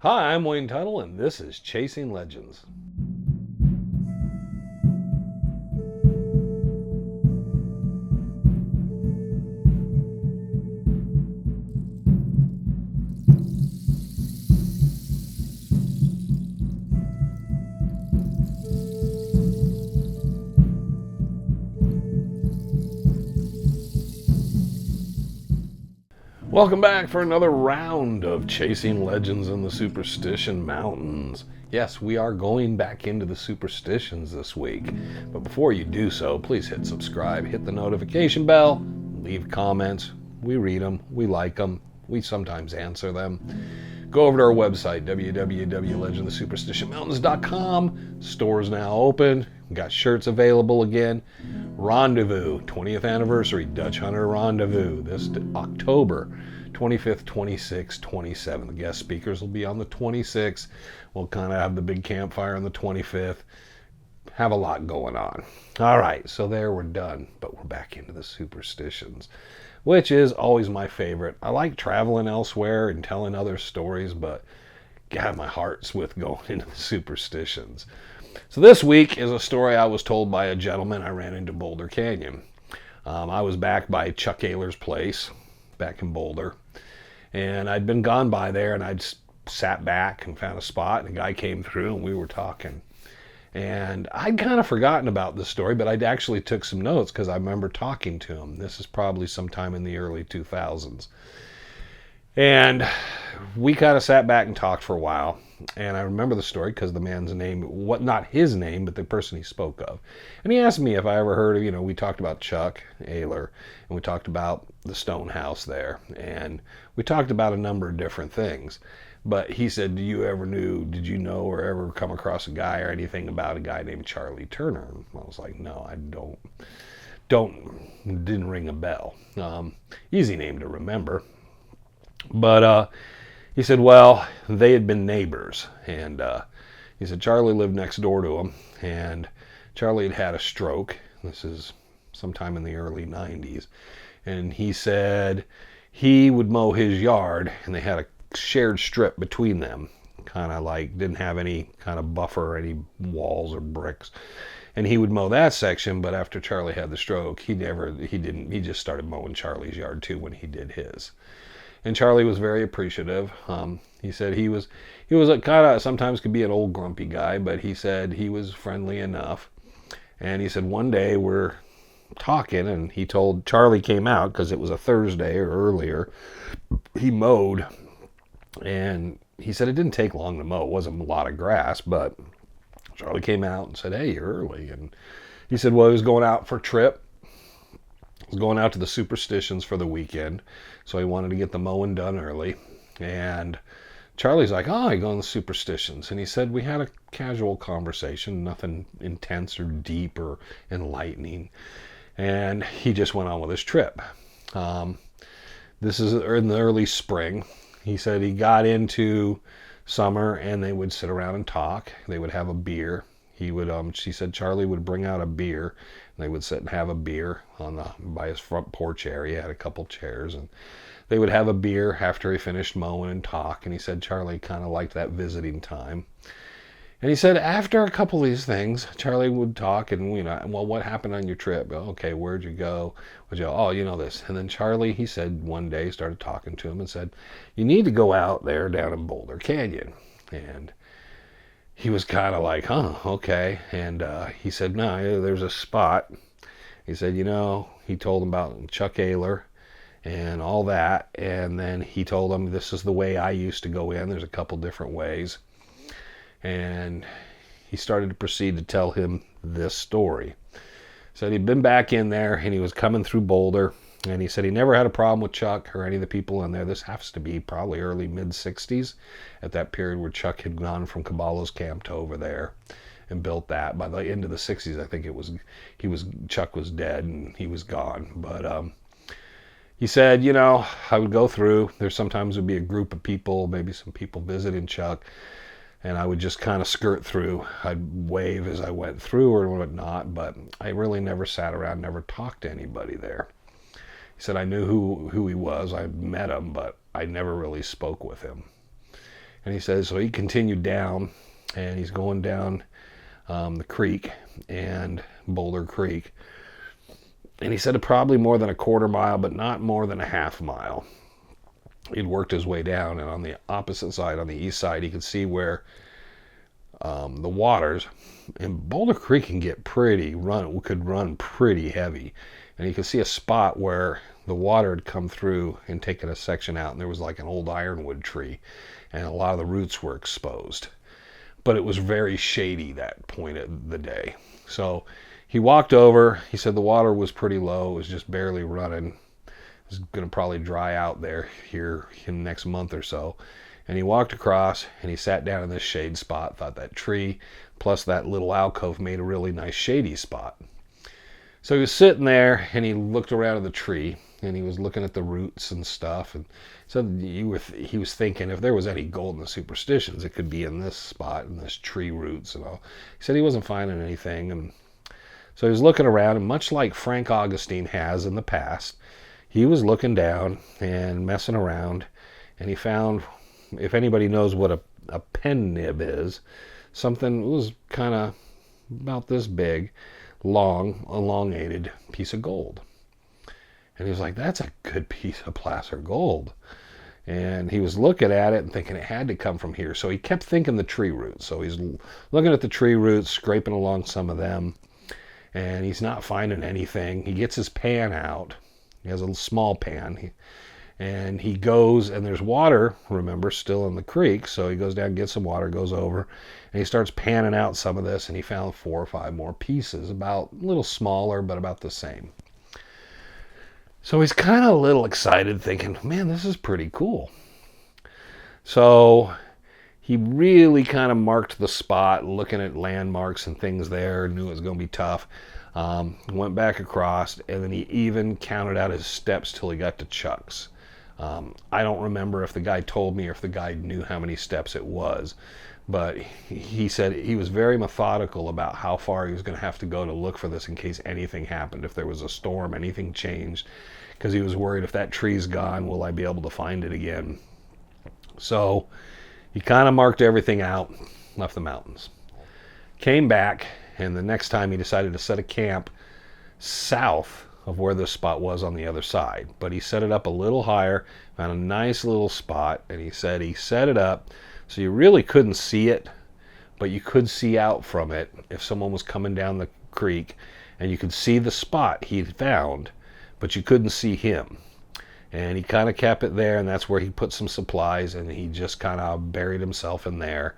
Hi, I'm Wayne Tuttle, and this is Chasing Legends. Welcome back for another round of Chasing Legends in the Superstition Mountains. Yes, we are going back into the superstitions this week. But before you do so, please hit subscribe, hit the notification bell, leave comments. We read them, we like them, we sometimes answer them. Go over to our website, www.legendofthesuperstitionmountains.com. Store's now open. We got shirts available again. Rendezvous, 20th anniversary Dutch Hunter Rendezvous, this October 25th, 26th, 27th. The guest speakers will be on the 26th. We'll kind of have the big campfire on the 25th. Have a lot going on. All right, so there we're done, but we're back into the superstitions, which is always my favorite. I like traveling elsewhere and telling other stories, but God, my heart's with going into the superstitions. So this week is a story I was told by a gentleman I ran into Boulder Canyon. I was back by Chuck Ayler's place, back in Boulder, and I'd been gone by there, and I'd sat back and found a spot, and a guy came through, and we were talking. And I'd kind of forgotten about this story, but I'd actually took some notes because I remember talking to him. This is probably sometime in the early 2000s. And we kind of sat back and talked for a while. And I remember the story because the man's name, what not his name, but the person he spoke of. And he asked me if I ever heard of, we talked about Chuck Ayler, and we talked about the stone house there. And we talked about a number of different things. But he said, did you know or ever come across a guy or anything about a guy named Charlie Turner? And I was like, no, I didn't ring a bell. Easy name to remember. But he said, well, they had been neighbors. And he said Charlie lived next door to him. And Charlie had a stroke. This is sometime in the early 90s. And he said he would mow his yard, and they had a shared strip between them, kind of like didn't have any kind of buffer, any walls or bricks, and he would mow that section. But after Charlie had the stroke, he just started mowing Charlie's yard too when he did his. And Charlie was very appreciative. He said he was a kind of, sometimes could be an old grumpy guy, but he said he was friendly enough. And he said one day we're talking, and he told Charlie came out because it was a Thursday or earlier. He mowed. And he said it didn't take long to mow. It wasn't a lot of grass, but Charlie came out and said, hey, you're early. And he said, well, he was going out for a trip. He was going out to the Superstitions for the weekend. So he wanted to get the mowing done early. And Charlie's like, oh, I go on the Superstitions. And he said, we had a casual conversation, nothing intense or deep or enlightening. And he just went on with his trip. This is in the early spring. He said he got into summer, and they would sit around and talk. They would have a beer. She said Charlie would bring out a beer, and they would sit and have a beer by his front porch area. He had a couple chairs, and they would have a beer after he finished mowing and talk. And he said Charlie kind of liked that visiting time. And he said after a couple of these things, Charlie would talk and, well, what happened on your trip? Okay, where'd you go? Oh, this. And then Charlie, he said one day, started talking to him and said, you need to go out there down in Boulder Canyon. And he was kind of like, huh, okay. And he said, no, there's a spot. He said, he told him about Chuck Ayler and all that. And then he told him, this is the way I used to go in. There's a couple different ways. And he started to proceed to tell him this story. Said he'd been back in there, and he was coming through Boulder, and he said he never had a problem with Chuck or any of the people in there. This has to be probably early mid-60s, at that period where Chuck had gone from Caballo's Camp to over there and built that. By the end of the 60s, I think Chuck was dead and he was gone. But he said, I would go through. There sometimes would be a group of people, maybe some people visiting Chuck. And I would just kind of skirt through. I'd wave as I went through or whatnot, but I really never sat around, never talked to anybody there. He said I knew who he was. I met him, but I never really spoke with him. And he says, so he continued down, and he's going down the creek, and Boulder Creek. And he said probably more than a quarter mile, but not more than a half mile. He'd worked his way down, and on the opposite side, on the east side, he could see where the waters, and Boulder Creek could run pretty heavy. And he could see a spot where the water had come through and taken a section out, and there was like an old ironwood tree, and a lot of the roots were exposed. But it was very shady that point of the day. So he walked over. He said the water was pretty low. It was just barely running. It was going to probably dry out there here in the next month or so. And he walked across, and he sat down in this shade spot, thought that tree plus that little alcove made a really nice shady spot. So he was sitting there, and he looked around at the tree, and he was looking at the roots and stuff, and said he was thinking if there was any gold in the Superstitions, it could be in this spot, in this tree roots and all. He said he wasn't finding anything, and so he was looking around, and much like Frank Augustine has in the past, he was looking down and messing around, and he found, if anybody knows what a pen nib is, something that was kind of about this big, long, elongated piece of gold. And he was like, that's a good piece of placer gold. And he was looking at it and thinking it had to come from here. So he kept thinking the tree roots. So he's looking at the tree roots, scraping along some of them, and he's not finding anything. He gets his pan out. He has a small pan. And he goes, and there's water, remember, still in the creek. So he goes down, gets some water, goes over, and he starts panning out some of this, and he found 4 or 5 more pieces, about a little smaller, but about the same. So he's kind of a little excited, thinking, man, this is pretty cool. So he really kind of marked the spot, looking at landmarks and things there, knew it was going to be tough. Went back across, and then he even counted out his steps till he got to Chuck's. I don't remember if the guy told me or if the guy knew how many steps it was, but he said he was very methodical about how far he was going to have to go to look for this in case anything happened, if there was a storm, anything changed, because he was worried if that tree's gone, will I be able to find it again? So he kind of marked everything out, left the mountains. Came back, and the next time he decided to set a camp south of where this spot was on the other side. But he set it up a little higher, found a nice little spot, and he said he set it up so you really couldn't see it, but you could see out from it if someone was coming down the creek, and you could see the spot he'd found, but you couldn't see him. And he kind of kept it there, and that's where he put some supplies, and he just kind of buried himself in there.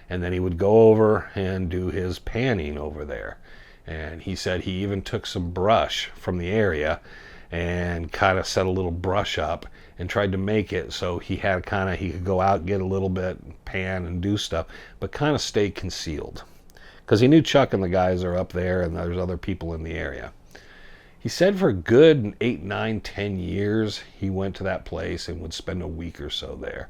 And then he would go over and do his panning over there. And he said he even took some brush from the area and kind of set a little brush up and tried to make it so he could go out, get a little bit, pan and do stuff, but kind of stay concealed. Because he knew Chuck and the guys are up there, and there's other people in the area. He said for a good 8, 9, 10 years, he went to that place and would spend a week or so there.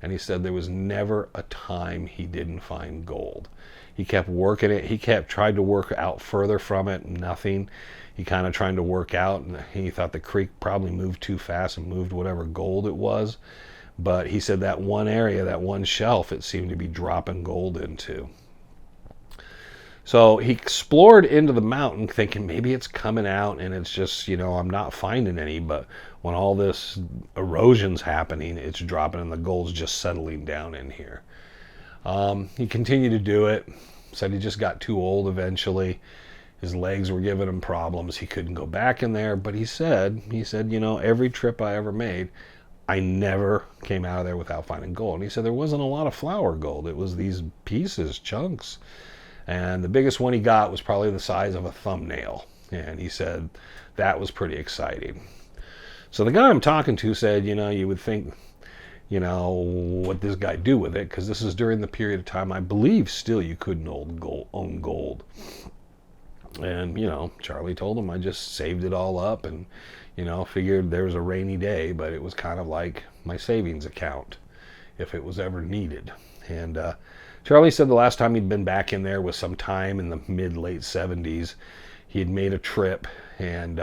And he said there was never a time he didn't find gold. He kept working it. He tried to work out further from it, nothing. He kind of trying to work out, and he thought the creek probably moved too fast and moved whatever gold it was. But he said that one area, that one shelf, it seemed to be dropping gold into. So he explored into the mountain thinking maybe it's coming out and it's just, I'm not finding any, but when all this erosion's happening, it's dropping and the gold's just settling down in here. He continued to do it, said he just got too old eventually. His legs were giving him problems. He couldn't go back in there, but he said, every trip I ever made, I never came out of there without finding gold. And he said there wasn't a lot of flour gold. It was these pieces, chunks. And the biggest one he got was probably the size of a thumbnail. And he said that was pretty exciting. So the guy I'm talking to said, you would think, what this guy do with it, because this is during the period of time I believe still you couldn't own gold. And, Charlie told him I just saved it all up and, figured there was a rainy day, but it was kind of like my savings account if it was ever needed. And Charlie said the last time he'd been back in there was sometime in the mid-late 70s. He had made a trip, and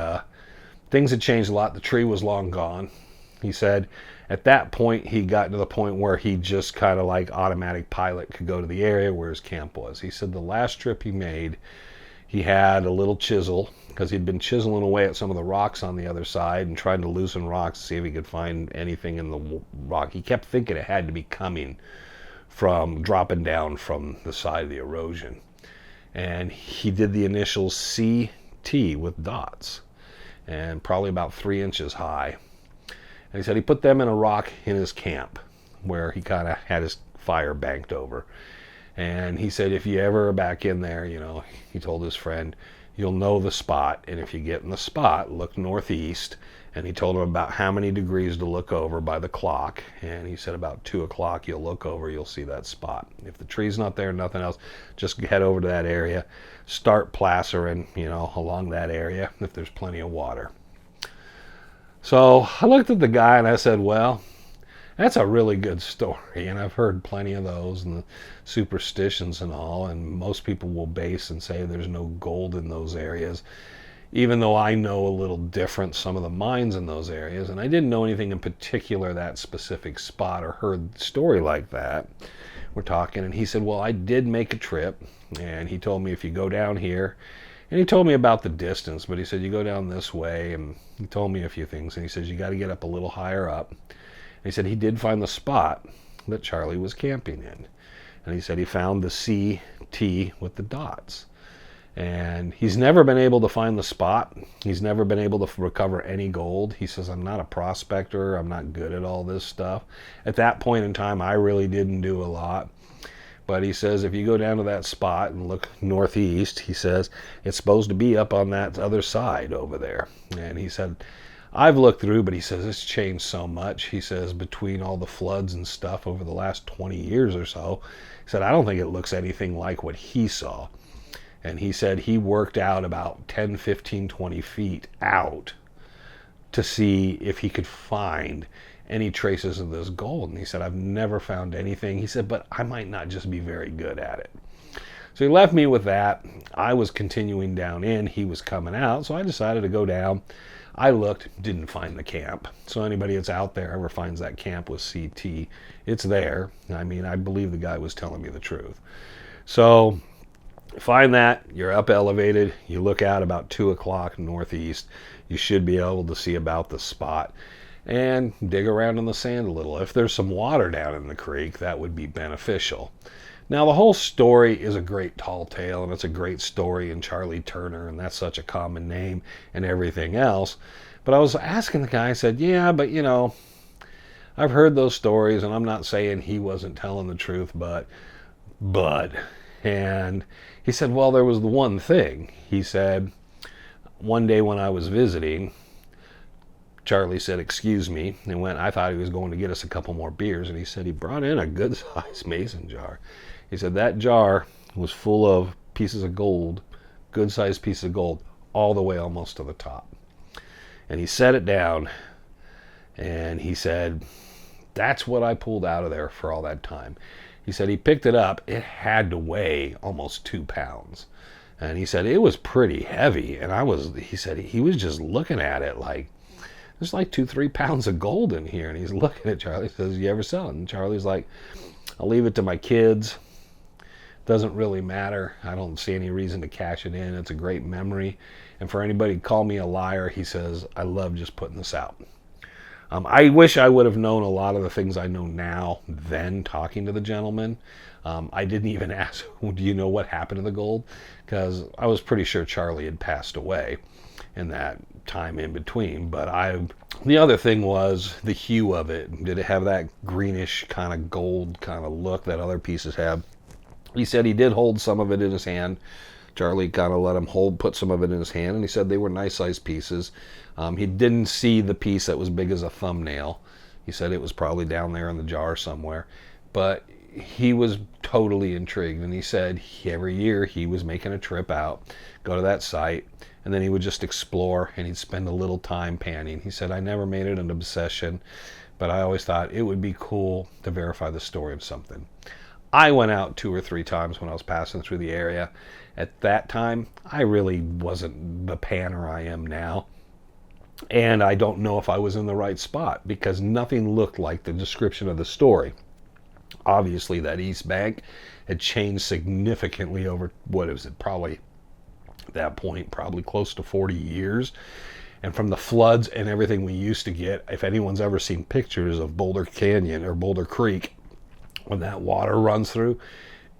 things had changed a lot. The tree was long gone. He said at that point he got to the point where he just kind of like automatic pilot could go to the area where his camp was. He said the last trip he made, he had a little chisel because he'd been chiseling away at some of the rocks on the other side and trying to loosen rocks to see if he could find anything in the rock. He kept thinking it had to be coming from dropping down from the side of the erosion. And he did the initials CT with dots and probably about 3 inches high. And he said he put them in a rock in his camp where he kind of had his fire banked over. And he said, if you ever are back in there, you know, he told his friend, you'll know the spot. And if you get in the spot, look northeast. And he told him about how many degrees to look over by the clock. And he said about 2 o'clock, you'll look over, you'll see that spot. If the tree's not there, nothing else, just head over to that area. Start placering, you know, along that area if there's plenty of water. So I looked at the guy and I said, well, that's a really good story, and I've heard plenty of those and the superstitions and all, and most people will base and say there's no gold in those areas, even though I know a little different some of the mines in those areas, and I didn't know anything in particular that specific spot or heard the story like that. We're talking, and he said, well, I did make a trip, and he told me if you go down here, and he told me about the distance, but he said you go down this way, and he told me a few things, and he says you got to get up a little higher up. He said he did find the spot that Charlie was camping in. And he said he found the CT with the dots. And he's never been able to find the spot. He's never been able to recover any gold. He says, I'm not a prospector. I'm not good at all this stuff. At that point in time, I really didn't do a lot. But he says if you go down to that spot and look northeast, he says it's supposed to be up on that other side over there. And he said, I've looked through, but he says it's changed so much. He says between all the floods and stuff over the last 20 years or so, he said, I don't think it looks anything like what he saw. And he said he worked out about 10, 15, 20 feet out to see if he could find any traces of this gold. And he said, I've never found anything. He said, but I might not just be very good at it. So he left me with that. I was continuing down in. He was coming out. So I decided to go down. I looked, didn't find the camp. So anybody that's out there ever finds that camp with CT, it's there. I mean, I believe the guy was telling me the truth. So find that, you're up elevated, you look out about 2 o'clock northeast, you should be able to see about the spot. And dig around in the sand a little. If there's some water down in the creek, that would be beneficial. Now, the whole story is a great tall tale, and it's a great story, and Charlie Turner, and that's such a common name, and everything else. But I was asking the guy, I said, yeah, but you know, I've heard those stories, and I'm not saying he wasn't telling the truth, but. And he said, well, there was the one thing. He said, one day when I was visiting, Charlie said, excuse me, and went, I thought he was going to get us a couple more beers, and he said he brought in a good-sized mason jar. He said that jar was full of pieces of gold, good-sized pieces of gold, all the way almost to the top. And he set it down, and he said, that's what I pulled out of there for all that time. He said he picked it up. It had to weigh almost 2 pounds. And he said it was pretty heavy. And he said he was just looking at it like, there's like 2-3 pounds of gold in here. And he's looking at Charlie. He says, you ever sell it? And Charlie's like, I'll leave it to my kids. Doesn't really matter. I don't see any reason to cash it in. It's a great memory. And for anybody to call me a liar, he says, I love just putting this out. I wish I would have known a lot of the things I know now then talking to the gentleman. I didn't even ask, do you know what happened to the gold? Because I was pretty sure Charlie had passed away in that time in between. But the other thing was the hue of it. Did it have that greenish kind of gold kind of look that other pieces have? He said he did hold some of it in his hand. Charlie kind of let him put some of it in his hand, and he said they were nice sized pieces. He didn't see the piece that was big as a thumbnail. He said it was probably down there in the jar somewhere. But he was totally intrigued, and he said every year he was making a trip out, go to that site, and then he would just explore, and he'd spend a little time panning. He said, I never made it an obsession, but I always thought it would be cool to verify the story of something. I went out 2 or 3 times when I was passing through the area. At that time, I really wasn't the panner I am now. And I don't know if I was in the right spot because nothing looked like the description of the story. Obviously, that east bank had changed significantly over, what was it, probably at that point, probably close to 40 years. And from the floods and everything we used to get, if anyone's ever seen pictures of Boulder Canyon or Boulder Creek, when that water runs through,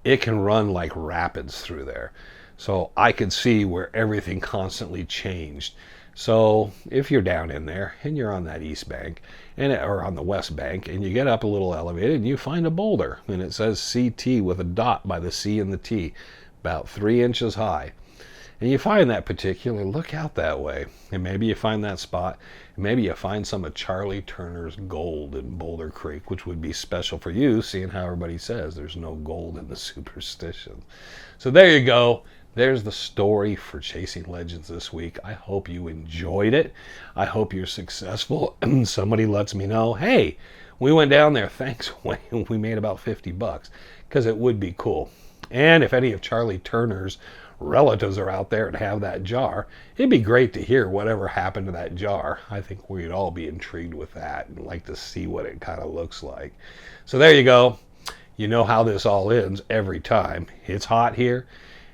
it can run like rapids through there. So I could see where everything constantly changed. So if you're down in there and you're on that east bank or on the west bank and you get up a little elevated and you find a boulder and it says CT with a dot by the C and the T, about 3 inches high, and you find that particular, look out that way. And maybe you find that spot. Maybe you find some of Charlie Turner's gold in Boulder Creek, which would be special for you, seeing how everybody says there's no gold in the Superstition. So there you go. There's the story for Chasing Legends this week. I hope you enjoyed it. I hope you're successful. Somebody lets me know, hey, we went down there. Thanks, Wayne. We made about $50, because it would be cool. And if any of Charlie Turner's relatives are out there and have that jar, it'd be great to hear whatever happened to that jar. I think we'd all be intrigued with that and like to see what it kind of looks like. So there you go. You know how this all ends every time. It's hot here,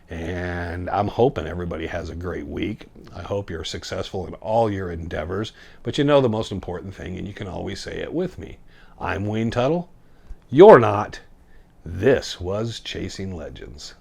and I'm hoping everybody has a great week. I hope you're successful in all your endeavors, but you know the most important thing, and you can always say it with me. I'm Wayne Tuttle. You're not. This was Chasing Legends.